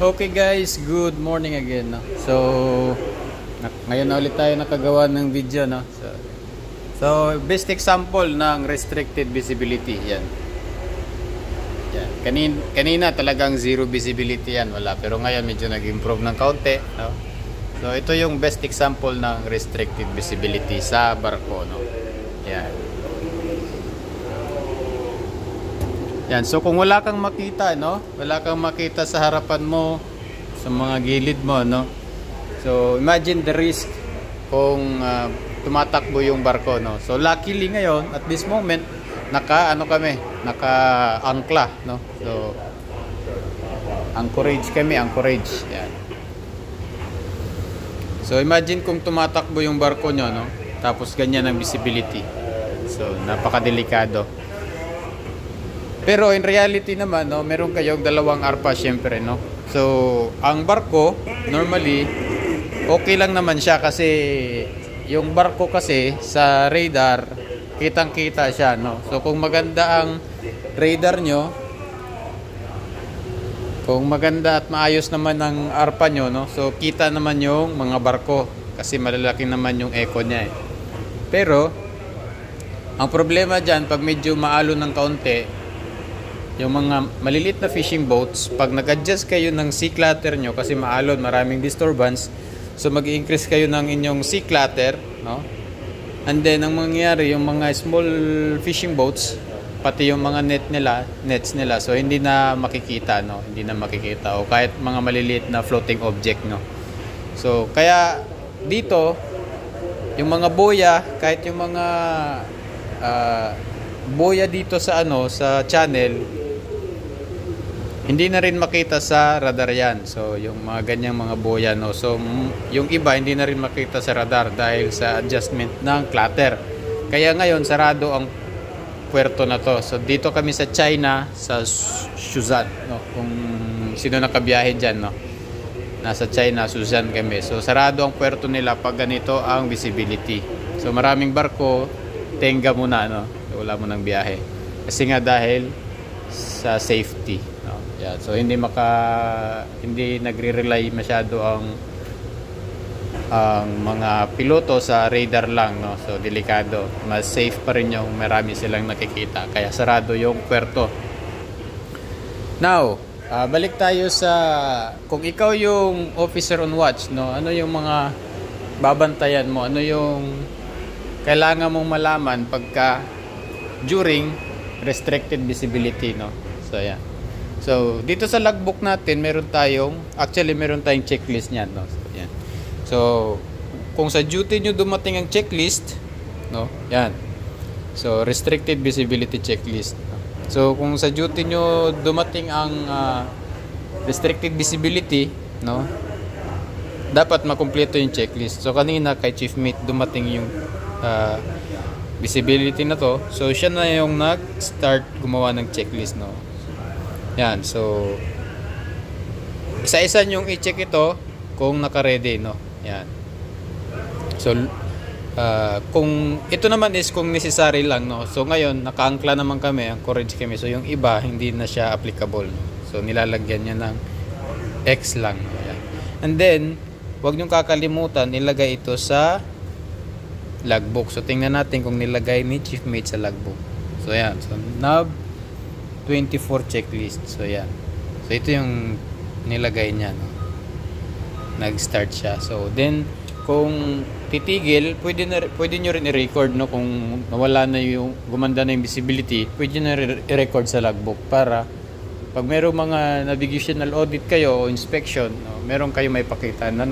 Okay guys, good morning again. No? So, ngayon na ulit tayo nakagawa ng video. No? So, best example ng restricted visibility. Yan. Kanina talagang zero visibility yan. Wala. Pero ngayon medyo nag-improve ng kaunti. No? So, ito yung best example ng restricted visibility sa barko. No? Yan. Yan, so kung wala kang makita, no? Wala kang makita sa harapan mo, sa mga gilid mo, no? So, imagine the risk kung tumatakbo yung barko, no? So, luckily ngayon, at this moment, naka-angkla, no? So, anchorage kami, anchorage. Yan. So, imagine kung tumatakbo yung barko nyo, no? Tapos ganyan ang visibility. So, napakadelikado. Pero in reality naman, no, meron kayong dalawang arpa syempre, no. So, ang barko normally okay lang naman siya kasi yung barko kasi sa radar kitang-kita siya, no. So, kung maganda ang radar nyo, kung maganda at maayos naman ang arpa nyo, no, so kita naman yung mga barko kasi malalaki naman yung echo niya eh. Pero ang problema dyan, pag medyo maalo ng kaunti, yung mga maliliit na fishing boats, pag nag-adjust kayo ng sea clutter nyo kasi maalon, maraming disturbance, so mag-i-increase kayo ng inyong sea clutter, no? And then ang mangyayari, yung mga small fishing boats, pati yung mga nets nila, so hindi na makikita, no? Hindi na makikita, o kahit mga maliliit na floating object, no? So kaya dito yung mga boya, kahit yung mga boya dito sa sa channel, hindi na rin makita sa radar yan. So yung mga ganyang mga boya, no, so yung iba hindi na rin makita sa radar dahil sa adjustment ng clutter. Kaya ngayon sarado ang puerto na to. So dito kami sa China, sa Shenzhen, no, kung sino nakabiyahe dyan, no, nasa China, Shenzhen kami. So sarado ang puerto nila pag ganito ang visibility. So maraming barko tenga muna, no, so, wala mo ng biyahe kasi nga dahil sa safety, no? Yeah, so hindi nagre-rely masyado ang mga piloto sa radar lang, no? So delikado, mas safe pa rin yung marami silang nakikita, kaya sarado yung puerto. Now, balik tayo sa kung ikaw yung officer on watch, no, ano yung mga babantayan mo, ano yung kailangan mong malaman pagka during restricted visibility, no? So yan. So dito sa logbook natin meron tayong checklist niyan, no? So yan. So kung sa duty nyo dumating ang checklist, no? Yan. So restricted visibility checklist, no? So kung sa duty nyo dumating ang restricted visibility, no, dapat makumpleto yung checklist. So kanina kay Chief Mate dumating yung visibility na to, so siya na yung nag-start gumawa ng checklist, no. Yan, so isa-isa yung i-check ito kung naka-ready, no. Yan. So kung ito naman is kung necessary lang, no. So ngayon naka-angkla naman kami, anchorage kami, so yung iba hindi na siya applicable, no? So nilalagyan niya ng X lang, no? Yan. And then wag niyong kakalimutan ilagay ito sa logbook. So tingnan natin kung nilagay ni Chief Mate sa logbook. So yan, so NAV 24 checklist. So yan, so ito yung nilagay niya, no? Nag-start siya. So then kung titigil, pwede nyo rin i-record, no? Kung nawala na yung, gumanda na yung visibility, pwede nyo i-record sa logbook para pag merong mga navigational audit kayo o inspection, no, meron kayo may pakita na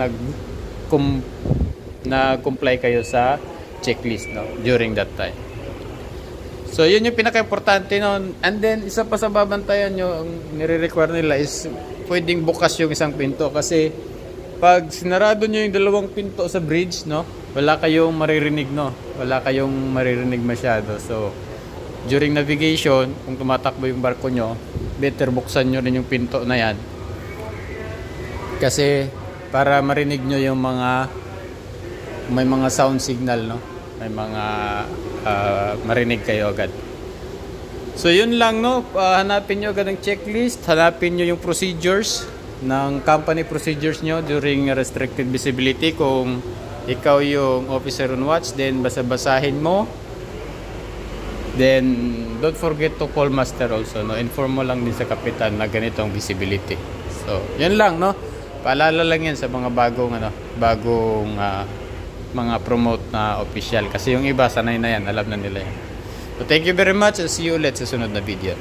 na-comply kayo sa checklist, no, during that time. So yun yung pinaka-importante, no. And then isa pa sa babantayan nyo, ang nire-require nila is pwedeng bukas yung isang pinto, kasi pag sinarado nyo yung dalawang pinto sa bridge, no, wala kayong maririnig, no, wala kayong maririnig masyado. So during navigation, kung tumatakbo yung barko nyo, better buksan nyo rin yung pinto na yan, kasi para marinig nyo yung may mga sound signal, no, may mga marinig kayo agad. So yun lang, no. Hanapin nyo agad ang checklist, hanapin nyo yung procedures ng company procedures nyo during restricted visibility. Kung ikaw yung officer on watch, then basa-basahin mo. Then don't forget to call master also, no? Inform mo lang din sa kapitan na ganito ang visibility. So yun lang, no? Paalala lang yan sa mga bagong mga promote na official, kasi yung iba sanay na yan, alam na nila yan. So thank you very much, and see you ulit sa sunod na video.